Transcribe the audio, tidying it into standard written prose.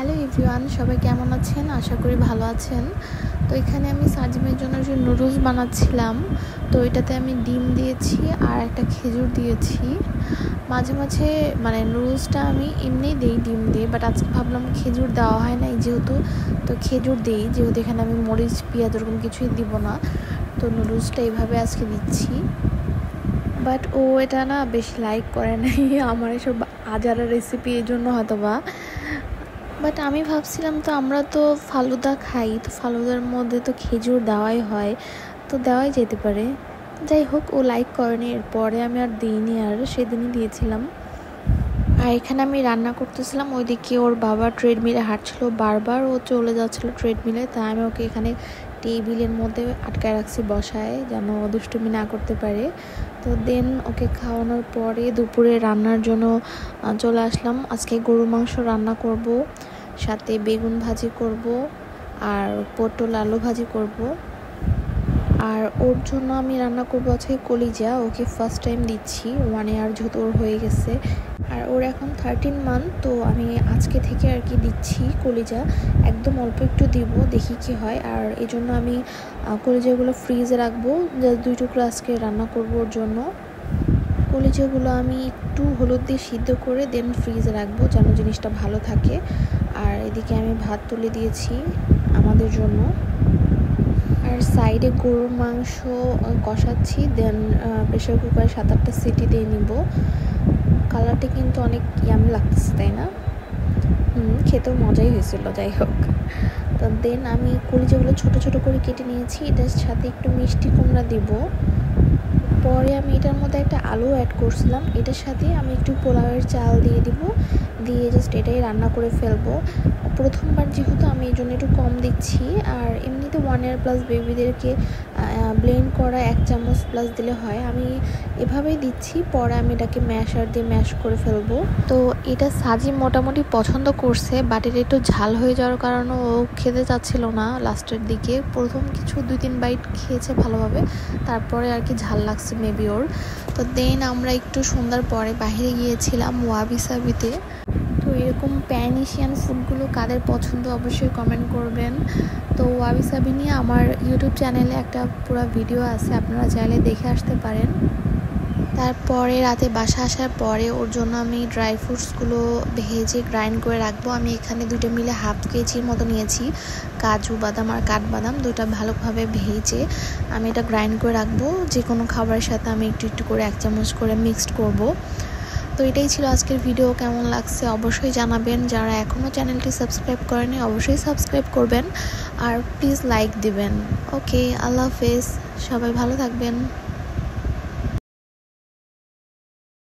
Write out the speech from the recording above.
Hello everyone, সবাই কেমন আছেন? আশা করি ভালো আছেন। তো এখানে আমি সাজিমের জন্য যে নুডলস বানাচ্ছিলাম, তো এটাতে আমি ডিম দিয়েছি আর একটা খেজুর দিয়েছি। মাঝে মাঝে নুডলসটা আমি এমনিই দিই ডিম দিয়ে, বাট আজকে ভাবলাম খেজুর দেওয়া হয় নাই যেহেতু, তো খেজুর দিই যেহেতু এখানে আমি মরিচ পেঁয়াজ ওরকম কিছুই দিব না। তো নুডলসটা এইভাবে আজকে দিচ্ছি, বাট ও এটা না বেশি লাইক করে নাই আমার এসব আজারা রেসিপি, এই জন্য হয়তো বা। বাট আমি ভাবছিলাম তো আমরা তো ফালুদা খাই, তো ফালুদার মধ্যে তো খেজুর দেওয়াই হয়, তো দেওয়াই যেতে পারে। যাই হোক, ও লাইক করেনি, এরপরে আমি আর দিইনি, আর সেদিনই দিয়েছিলাম। আর এখানে আমি রান্না করতেছিলাম, ওইদিকে ওর বাবা ট্রেডমিলে হাঁটছিল, বারবার ও চলে যাচ্ছিলো ট্রেডমিলে, তাই আমি ওকে এখানে টেবিলের মধ্যে আটকায় রাখছি বসায়, যেন দুষ্টুমি না করতে পারে। তো দেন ওকে খাওয়ানোর পরে দুপুরে রান্নার জন্য চলে আসলাম। আজকে গরু মাংস রান্না করব, সাথে বেগুন ভাজি করব আর পটল আলু ভাজি করব। আর ওর জন্য আমি রান্না করবো আজকে কলিজা, ওকে ফার্স্ট টাইম দিচ্ছি, 1 ইয়ার যেহেতু ওর হয়ে গেছে, আর ওর এখন 13 মান্থ। তো আমি আজকে থেকে আর কি দিচ্ছি কলিজা, একদম অল্প একটু দিব, দেখি কি হয়। আর এই জন্য আমি কলিজাগুলো ফ্রিজে রাখবো, জাস্ট 2 টুকরো আজকে রান্না করবো ওর জন্য। কলিজাগুলো আমি একটু হলুদ দিয়ে সিদ্ধ করে দেন ফ্রিজে রাখবো, যেন জিনিসটা ভালো থাকে। আর এদিকে আমি ভাত তুলে দিয়েছি আমাদের জন্য, আর সাইডে গরুর মাংস কষাচ্ছি, দেন প্রেশার কুকারে 7-8টা সিটি দিয়ে নিব। কালারটা কিন্তু অনেক ইয়ামি লাগতেছে, তাই না? খেতেও মজাই হয়েছিল। যাই হোক, তো দেন আমি কলিজাগুলো ছোট ছোট করে কেটে নিয়েছি, এটার সাথে একটু মিষ্টি কুমড়া দিব। পরে আমি এটার মধ্যে একটা আলু অ্যাড করছিলাম, এটার সাথে আমি একটু পোলাওয়ের চাল দিয়ে দিব, দিয়ে জাস্ট এটাই রান্না করে ফেলবো। প্রথমবার যেহেতু আমি এই জন্য একটু কম দিচ্ছি, আর এমনিতে 1 ইয়ার প্লাস বেবিদেরকে ব্লেন্ড করা 1 চামচ প্লাস দিলে হয়, আমি এভাবেই দিচ্ছি। পরে আমি এটাকে ম্যাশার দিয়ে ম্যাশ করে ফেলবো। তো এটা সাজি মোটামুটি পছন্দ করছে, বাট এটা একটু ঝাল হয়ে যাওয়ার কারণে ও খেতে চাচ্ছিল না লাস্টের দিকে। প্রথম কিছু 2-3 বাইট খেয়েছে ভালোভাবে, তারপরে আর কি ঝাল লাগছে মেবি ওর। তো দেন আমরা একটু সন্ধ্যার পরে বাইরে গিয়েছিলাম ওয়াবি সাবিতে। তো এরকম প্যান এশিয়ান ফুডগুলো কাদের পছন্দ অবশ্যই কমেন্ট করবেন। তো ওয়াবি সাবি নিয়ে আমার ইউটিউব চ্যানেলে একটা পুরো ভিডিও আছে, আপনারা চাইলে দেখে আসতে পারেন। তারপরে রাতে বাসা আসার পরে ওর জন্য আমি ড্রাই ফ্রুটসগুলো ভেজে গ্রাইন্ড করে রাখবো। আমি এখানে 2টা মিলে 1/2 কেজির মতো নিয়েছি, কাজু বাদাম আর কাঠবাদাম, 2টা ভালোভাবে ভেজে আমি এটা গ্রাইন্ড করে রাখবো। যে কোনো খাবারের সাথে আমি একটু একটু করে 1 চামচ করে মিক্সড করব। তো এটাই ছিল আজকের ভিডিও, কেমন লাগছে অবশ্যই জানাবেন। যারা এখনও চ্যানেলটি সাবস্ক্রাইব করেনি অবশ্যই সাবস্ক্রাইব করবেন, আর প্লিজ লাইক দিবেন। ওকে, আল্লাহ হাফেজ, সবাই ভালো থাকবেন।